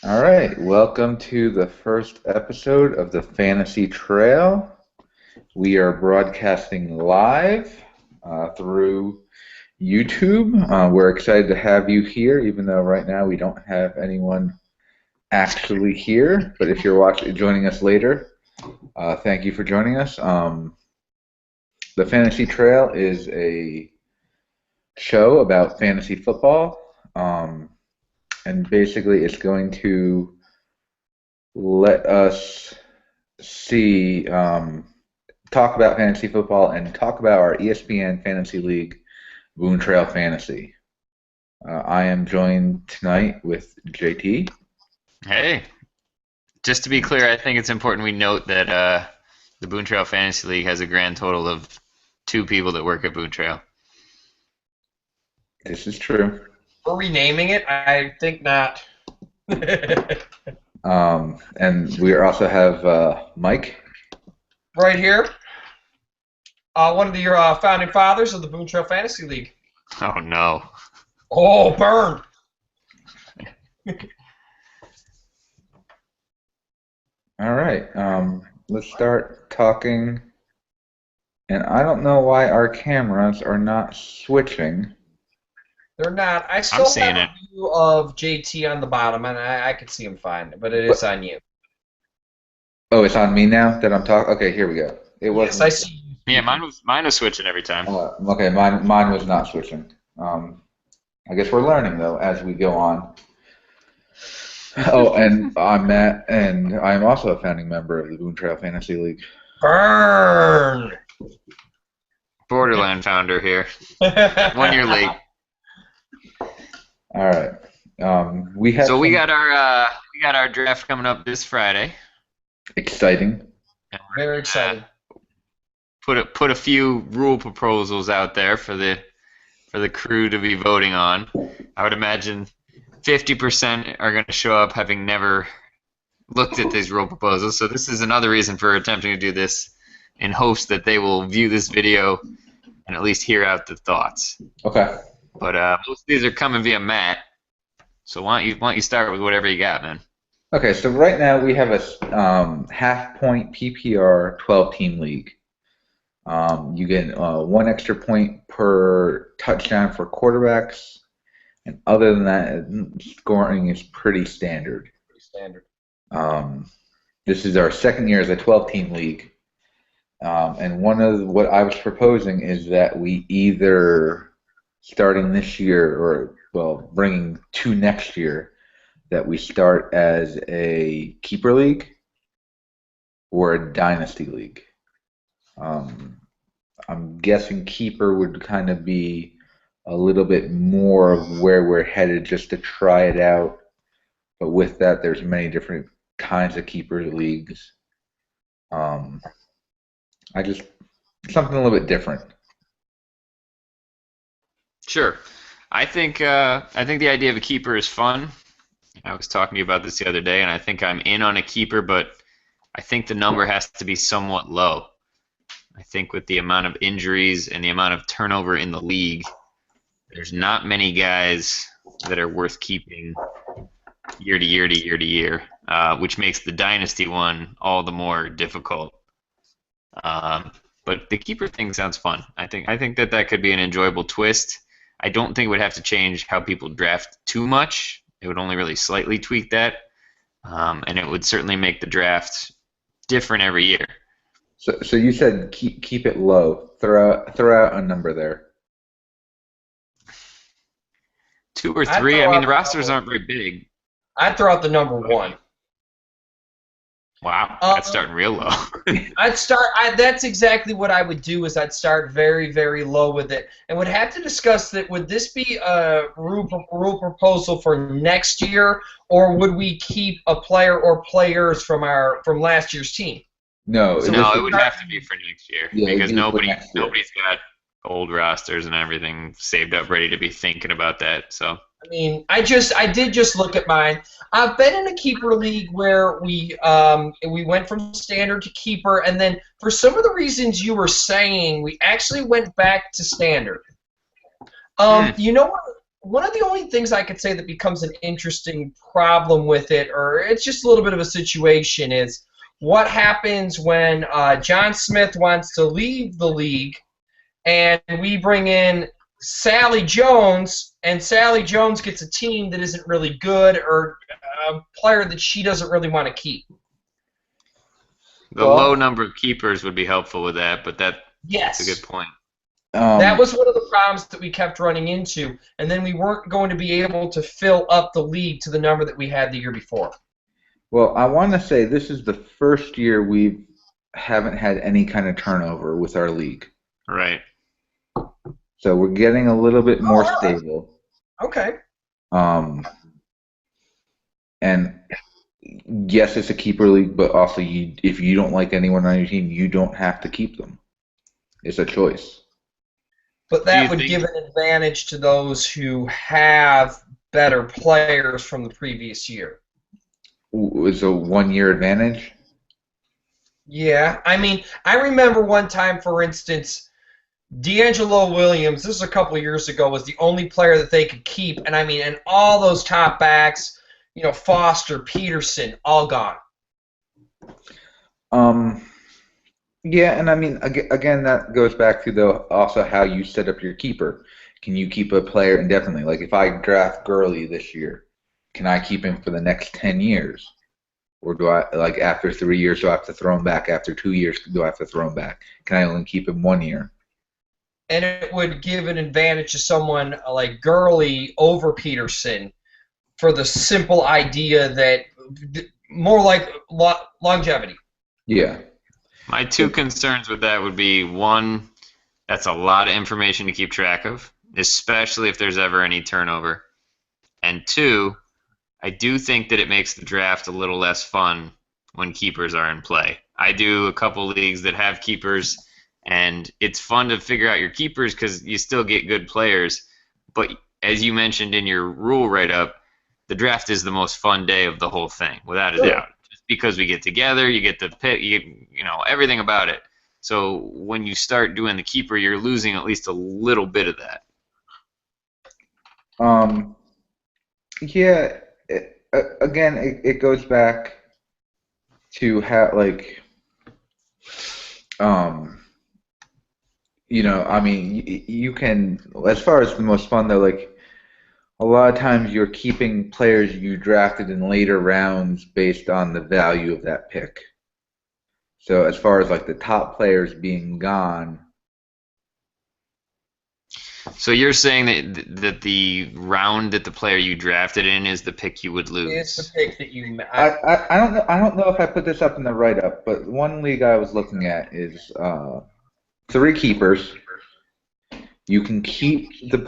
All right, welcome to the first episode of the Fantasy Trail. We are broadcasting live through YouTube. We're excited to have you here, even though right now we don't have anyone actually here. But if you're joining us later, thank you for joining us. The Fantasy Trail is a show about fantasy football, and basically it's going to let us see, talk about fantasy football and talk about our ESPN Fantasy League, Boone Trail Fantasy. I am joined tonight with JT. Hey, just to be clear, I think it's important we note that the Boone Trail Fantasy League has a grand total of 2 people that work at Boone Trail. This is true. We're renaming it? I think not. And we also have Mike. Right here, one of the founding fathers of the Boone Trail Fantasy League. Oh no. Oh, burn! All right, let's start talking. And I don't know why our cameras are not switching. They're not. I I'm still seeing have it. a view of JT on the bottom, and I can see him fine, but it is on you. Oh, it's on me now that I'm talking. Okay, here we go. It Yes, wasn't. I see you. Yeah, mine was switching every time. Okay, mine was not switching. I guess we're learning though as we go on. Oh, and I'm Matt, and I'm also a founding member of the Boone Trail Fantasy League. Burn! Borderland founder here. 1 year late. All right. We have So we some got our draft coming up this Friday. exciting. And Very excited. put a few rule proposals out there for the crew to be voting on. I would imagine 50% are going to show up having never looked at these rule proposals. So this is another reason for attempting to do this in hopes that they will view this video and at least hear out the thoughts. Okay. But most of these are coming via Matt. So why don't you start with whatever you got, man? Okay. So right now we have a half point PPR 12-team league. You get 1 extra point per touchdown for quarterbacks, and other than that, scoring is pretty standard. Pretty standard. This is our second year as a 12-team league, and one of what I was proposing is that we either starting this year or bringing to next year that we start as a keeper league or a dynasty league. I'm guessing keeper would kind of be a little bit more of where we're headed just to try it out. But with that, there's many different kinds of keeper leagues. I just something a little bit different. Sure. I think the idea of a keeper is fun. I was talking to you about this the other day, and I think I'm in on a keeper, but I think the number has to be somewhat low. I think with the amount of injuries and the amount of turnover in the league, there's not many guys that are worth keeping year to year to year to year, which makes the dynasty one all the more difficult. But the keeper thing sounds fun. I think that could be an enjoyable twist. I don't think it would have to change how people draft too much. It would only really slightly tweak that, and it would certainly make the draft different every year. So you said keep it low. Throw out a number there. 2 or I'd 3. throw I mean, out the the rosters number. aren't very big. I'd throw out the number 1. Wow, Um, that's starting real low. I'd start. That's exactly what I would do. Is I'd start very, very low with it, and would have to discuss that. Would this be a rule proposal for next year, or would we keep a player or players from last year's team? No, So No, this it is, would have to be for next year yeah, it'd because be for next year. nobody's got old rosters and everything saved up, ready to be thinking about that. So I mean, I did just look at mine. I've been in a keeper league where we went from standard to keeper, and then for some of the reasons you were saying, we actually went back to standard. You know what? one of the only things I could say that becomes an interesting problem with it, or it's just a little bit of a situation, is what happens when John Smith wants to leave the league and we bring in Sally Jones, and Sally Jones gets a team that isn't really good or a player that she doesn't really want to keep. The low number of keepers would be helpful with that, but that's a good point. That was one of the problems that we kept running into, and then we weren't going to be able to fill up the league to the number that we had the year before. Well, I want to say this is the first year we haven't had any kind of turnover with our league. Right. So we're getting a little bit more stable. Okay. And yes, it's a keeper league, but also if you don't like anyone on your team, you don't have to keep them. It's a choice. But that would give an advantage to those who have better players from the previous year. It's a 1-year advantage? Yeah. I mean, I remember one time, for instance, D'Angelo Williams, this was a couple of years ago, was the only player that they could keep. And I mean, and all those top backs, Foster, Peterson, all gone. Yeah, and I mean, again, that goes back to also how you set up your keeper. Can you keep a player indefinitely? Like if I draft Gurley this year, can I keep him for the next 10 years? Or do I, like after 3 years, do I have to throw him back? After 2 years, do I have to throw him back? Can I only keep him 1 year? And it would give an advantage to someone like Gurley over Peterson for the simple idea that more like longevity. Yeah. My two concerns with that would be, one, that's a lot of information to keep track of, especially if there's ever any turnover. And two, I do think that it makes the draft a little less fun when keepers are in play. I do a couple leagues that have keepers, and it's fun to figure out your keepers because you still get good players. But as you mentioned in your rule write-up, the draft is the most fun day of the whole thing, without a doubt. Because we get together, you get to pick, everything about it. So when you start doing the keeper, you're losing at least a little bit of that. Yeah. It goes back to how, I mean, you can, as far as the most fun though, a lot of times you're keeping players you drafted in later rounds based on the value of that pick. So as far as the top players being gone. So you're saying that the round that the player you drafted in is the pick you would lose? It's the pick that you. I don't know if I put this up in the write-up, but one league I was looking at is 3 keepers. You can keep the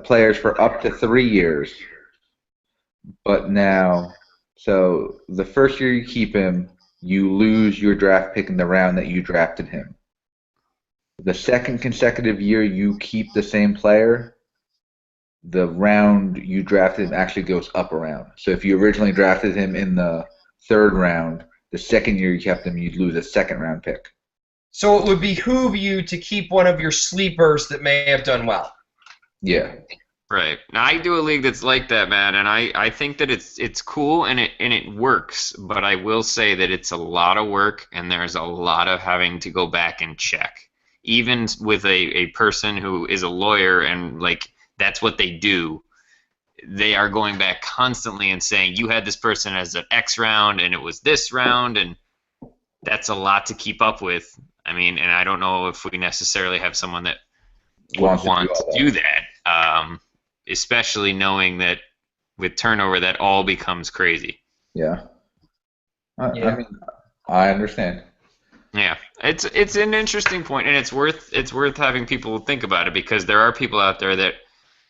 players for up to 3 years, but now, so the first year you keep him, you lose your draft pick in the round that you drafted him. The second consecutive year you keep the same player, the round you drafted him actually goes up a round. So if you originally drafted him in the 3rd round, the second year you kept him, you'd lose a 2nd round pick. So it would behoove you to keep one of your sleepers that may have done well. Yeah. Right. Now I do a league that's like that, man, and I think that it's cool and it works, but I will say that it's a lot of work and there's a lot of having to go back and check. Even with a person who is a lawyer and that's what they do, they are going back constantly and saying you had this person as an X round and it was this round, and that's a lot to keep up with. I mean, and I don't know if we necessarily have someone that would want to do that, especially knowing that with turnover that all becomes crazy. Yeah. I mean, I understand. Yeah, it's an interesting point, and it's worth having people think about it, because there are people out there that,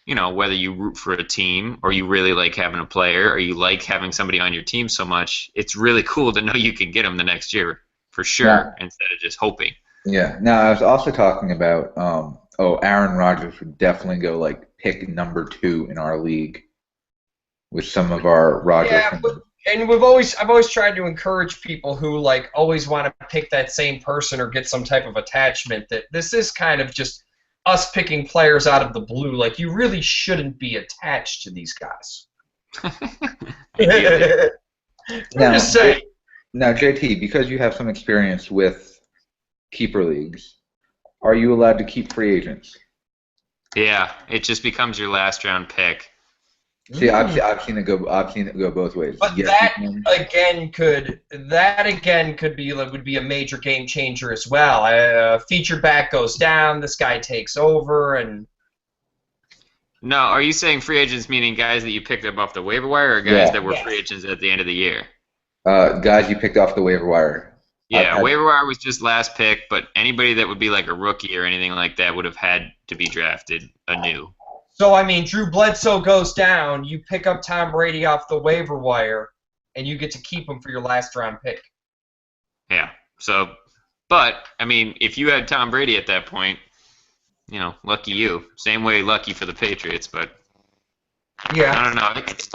whether you root for a team or you really like having a player or you like having somebody on your team so much, it's really cool to know you can get them the next year for sure, instead of just hoping. Yeah. Now I was also talking about Aaron Rodgers would definitely go pick number 2 in our league with some of our Rodgers. Yeah, and I've always tried to encourage people who always want to pick that same person or get some type of attachment, that this is kind of just us picking players out of the blue. Like, you really shouldn't be attached to these guys. Ideally. I'm Now, just saying. now, JT, because you have some experience with keeper leagues, are you allowed to keep free agents? Yeah, it just becomes your last round pick. See, I've seen it go both ways. But Yes, you can. that again would be a major game changer as well. Featured back goes down, this guy takes over, and No, are you saying free agents meaning guys that you picked up off the waiver wire, or guys Yeah. that were Yes. free agents at the end of the year? Guys you picked off the waiver wire. Yeah, had- waiver wire was just last pick, but anybody that would be like a rookie or anything like that would have had to be drafted anew. so I mean, Drew Bledsoe goes down. You pick up Tom Brady off the waiver wire, and you get to keep him for your last round pick. Yeah. So, but I mean, if you had Tom Brady at that point, you know, lucky you. Same way, lucky for the Patriots. But I Yeah. don't know.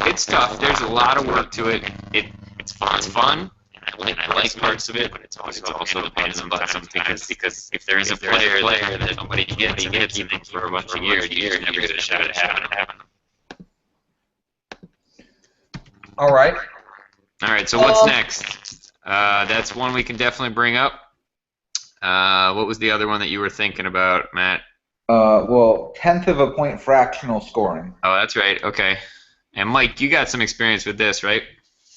It's tough. There's a lot of work to it. It's fun. And I like parts of it, but it's also a pain in the butt sometimes because if there is a player that nobody gets and for a bunch of years, you never get a shot at having them. All right. All right, so what's next? That's one we can definitely bring up. What was the other one that you were thinking about, Matt? Well, 1/10 of a point fractional scoring. Oh, that's right. Okay. And Mike, you got some experience with this, right?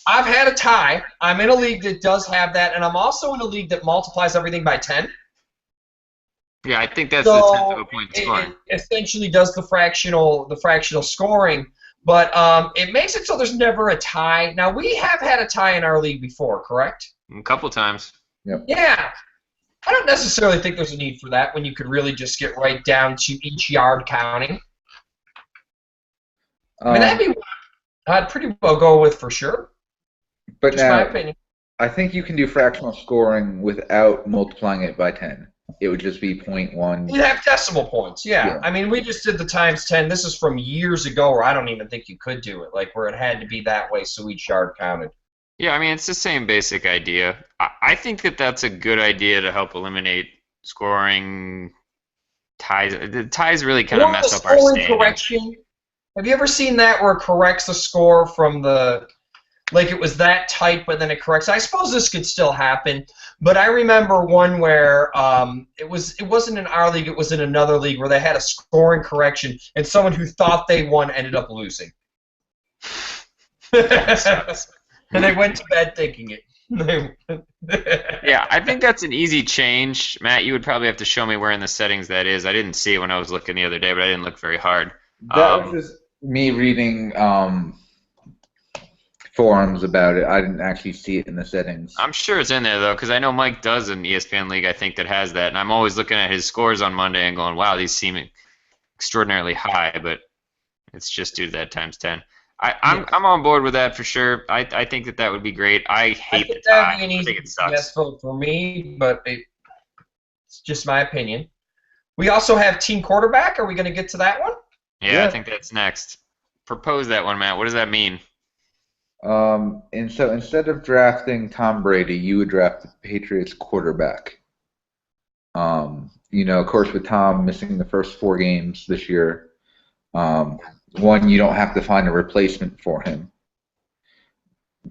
I've had a tie. I'm in a league that does have that, and I'm also in a league that multiplies everything by 10. Yeah, I think that's the 1/10 of a point scoring. It essentially does the fractional scoring, but it makes it so there's never a tie. Now, we have had a tie in our league before, correct? A couple times. Yeah. I don't necessarily think there's a need for that when you could really just get right down to each yard counting. I mean, that'd be what I'd pretty well go with for sure. But Just my now, opinion. I think you can do fractional scoring without multiplying it by 10. It would just be 0.1. You'd have decimal points, yeah. Yeah. I mean, we just did the times 10. This is from years ago where I don't even think you could do it, like where it had to be that way so each yard counted. Yeah, I mean, it's the same basic idea. I think that that's a good idea to help eliminate scoring ties. The ties really kind of mess up our standings. Correction. Have you ever seen that where it corrects the score from the, like it was that tight, but then it corrects? I suppose this could still happen, but I remember one where it wasn't in our league, it was in another league where they had a scoring correction, and someone who thought they won ended up losing. And they went to bed thinking it. Yeah, I think that's an easy change. Matt, you would probably have to show me where in the settings that is. I didn't see it when I was looking the other day, but I didn't look very hard. That was just me reading forums about it. I didn't actually see it in the settings. I'm sure it's in there, though, because I know Mike does an ESPN league, I think, that has that. And I'm always looking at his scores on Monday and going, wow, these seem extraordinarily high, but it's just due to that times 10. I'm on board with that for sure. I think that would be great. I hate the tie. That'd be an I think easy it sucks. yes vote for me, but it's just my opinion. We also have team quarterback. Are we going to get to that one? Yeah, I think that's next. Propose that one, Matt. What does that mean? And so instead of drafting Tom Brady, you would draft the Patriots quarterback. Of course, with Tom missing the first 4 games this year, one, you don't have to find a replacement for him.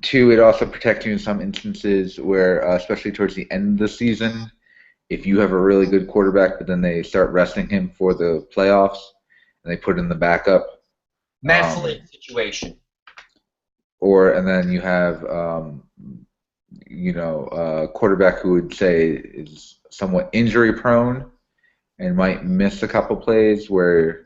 2, it also protects you in some instances where, especially towards the end of the season, if you have a really good quarterback, but then they start resting him for the playoffs, and they put in the backup. Matt Flynn situation. And then you have, a quarterback who would say is somewhat injury prone and might miss a couple plays where,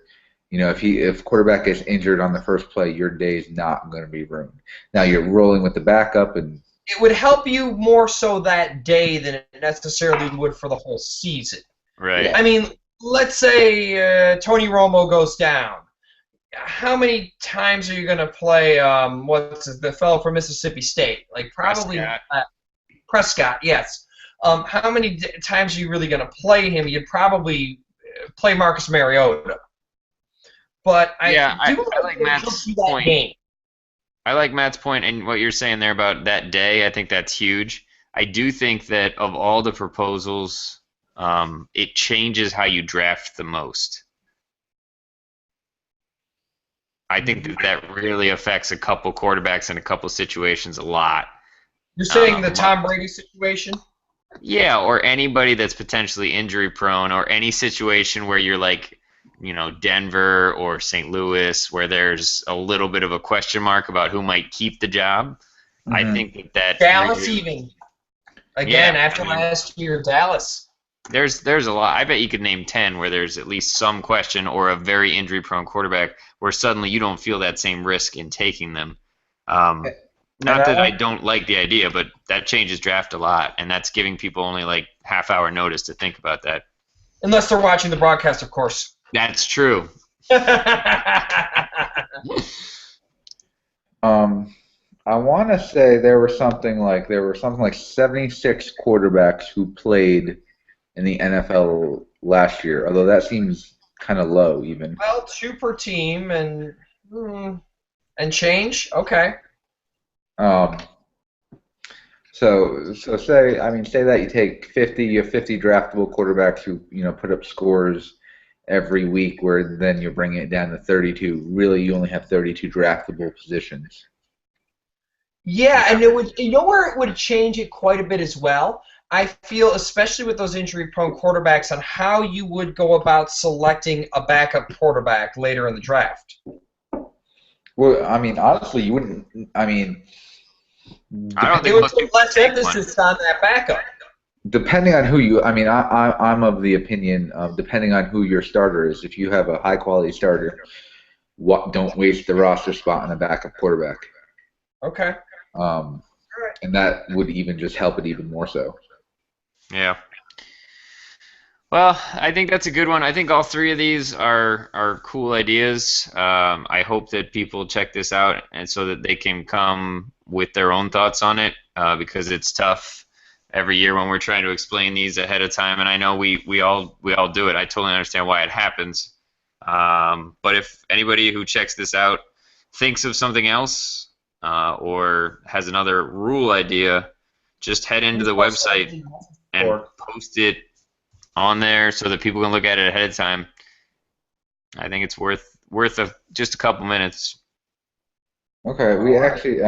if quarterback gets injured on the first play, your day's not going to be ruined. Now you're rolling with the backup, and it would help you more so that day than it necessarily would for the whole season. Right. I mean, let's say Tony Romo goes down. How many times are you going to play the fellow from Mississippi State? Like probably Prescott, yes. How many times are you really going to play him? You'd probably play Marcus Mariota. But I like Matt's point. I like Matt's point and what you're saying there about that day. I think that's huge. I do think that of all the proposals it changes how you draft the most. I think that really affects a couple quarterbacks in a couple situations a lot. You're saying the Tom Brady situation? Yeah, or anybody that's potentially injury prone, or any situation where you're like, Denver or St. Louis, where there's a little bit of a question mark about who might keep the job. Mm-hmm. I think that Dallas really, even. Again, after last year, Dallas. There's a lot. I bet you could name 10 where there's at least some question, or a very injury prone quarterback where suddenly you don't feel that same risk in taking them. Not that I don't like the idea, but that changes draft a lot, and that's giving people only like half-hour notice to think about that. Unless they're watching the broadcast, of course. That's true. I want to say there were something like 76 quarterbacks who played in the NFL last year, although that seems kind of low even. Well, 2 per team and change. Okay. So say that you take 50, you have 50 draftable quarterbacks who put up scores every week, where then you're bringing it down to 32. Really, you only have 32 draftable positions. Yeah, and it would, where it would change it quite a bit as well. I feel, especially with those injury-prone quarterbacks, on how you would go about selecting a backup quarterback later in the draft. Well, honestly, you wouldn't. I don't think most people less emphasis on that backup. Depending on who you, I'm of the opinion of, depending on who your starter is. If you have a high-quality starter, don't waste the roster spot on a backup quarterback. Okay. And that would even just help it even more so. Yeah. Well, I think that's a good one. I think all 3 of these are cool ideas. I hope that people check this out, and so that they can come with their own thoughts on it, because it's tough every year when we're trying to explain these ahead of time. And I know we all do it. I totally understand why it happens. But if anybody who checks this out thinks of something else, or has another rule idea, just head into the website and post it on there so that people can look at it ahead of time. I think it's worth just a couple minutes. Okay, we actually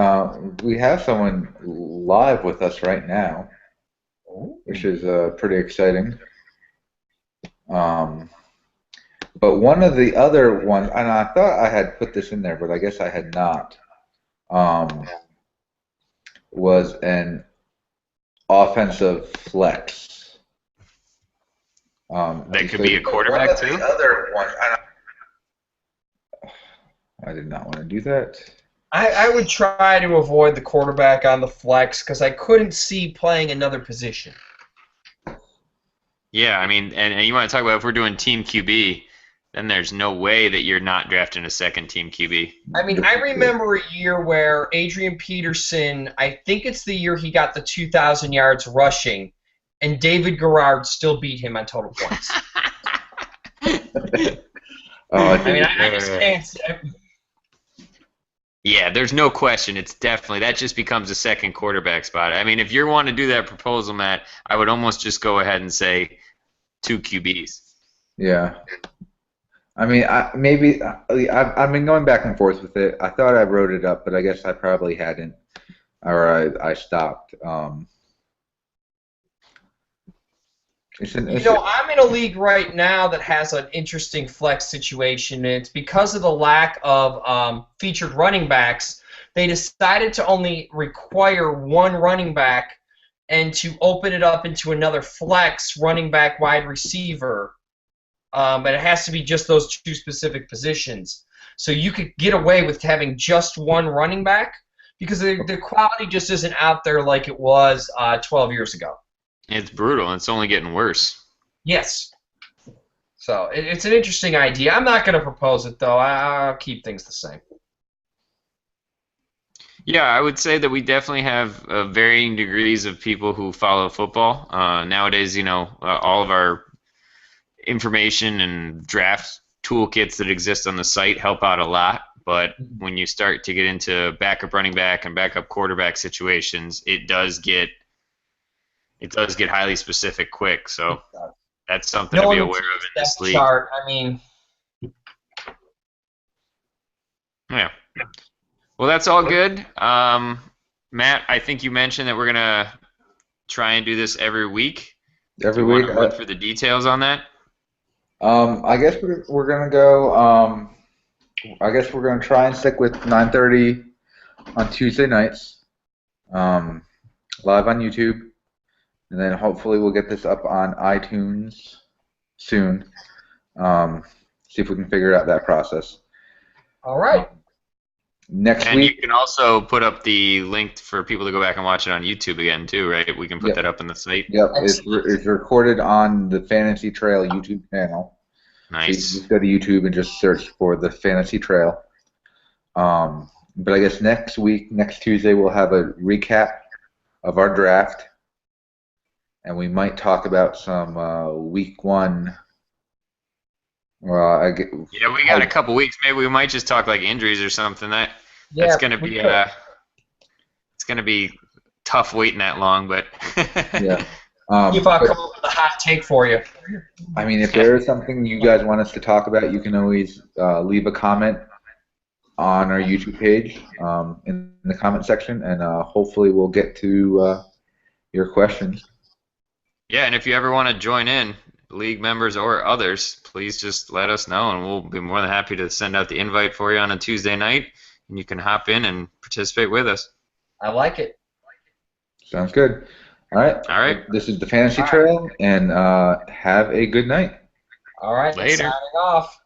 we have someone live with us right now, which is pretty exciting. But one of the other ones, and I thought I had put this in there, but I guess I had not, was an offensive flex. That could be a quarterback too? The other one, I did not want to do that. I would try to avoid the quarterback on the flex because I couldn't see playing another position. Yeah, and you want to talk about if we're doing team QB, then there's no way that you're not drafting a second team QB. I remember a year where Adrian Peterson, I think it's the year he got the 2,000 yards rushing, and David Garrard still beat him on total points. I just can't say. Yeah, there's no question. It's definitely, that just becomes a second quarterback spot. If you want to do that proposal, Matt, I would almost just go ahead and say 2 QBs. Yeah. I've been going back and forth with it. I thought I wrote it up, but I guess I probably hadn't, or I stopped. I'm in a league right now that has an interesting flex situation, and it's because of the lack of featured running backs. They decided to only require 1 running back and to open it up into another flex running back wide receiver. But it has to be just those 2 specific positions. So you could get away with having just 1 running back because the quality just isn't out there like it was 12 years ago. It's brutal, and it's only getting worse. Yes. So it's an interesting idea. I'm not going to propose it, though. I'll keep things the same. Yeah, I would say that we definitely have varying degrees of people who follow football. Nowadays, all of our information and draft toolkits that exist on the site help out a lot. But when you start to get into backup running back and backup quarterback situations, it does get highly specific quick. So That's something No to be one aware of in this depth league. chart. I mean, Yeah. Well, that's all good. Matt, I think you mentioned that we're gonna try and do this every week. Do Every you want week. to run through the details on that? I guess we're gonna go. I guess we're gonna try and stick with 9:30 on Tuesday nights, live on YouTube, and then hopefully we'll get this up on iTunes soon. See if we can figure out that process. all right. Next And week. you can also put up the link for people to go back and watch it on YouTube again too, right? We can put Yep. that up on the site. Yep, Excellent. it's recorded on the Fantasy Trail YouTube channel. So you Nice. just go to YouTube and just search for the Fantasy Trail. But I guess next week, next Tuesday, we'll have a recap of our draft, and we might talk about some week one. Well, Yeah, we got a couple weeks. Maybe we might just talk like injuries or something. That's Yeah, gonna we be could. it's gonna be tough waiting that long, but yeah. See if I come up with a hot take for you. I mean, if there is something you guys want us to talk about, you can always leave a comment on our YouTube page in the comment section, and hopefully we'll get to your questions. Yeah, and if you ever want to join in, league members or others, please just let us know, and we'll be more than happy to send out the invite for you on a Tuesday night, and you can hop in and participate with us. I like it. Sounds good. All right. All right. This is the Fantasy Trail, and have a good night. All right. Later. Signing off.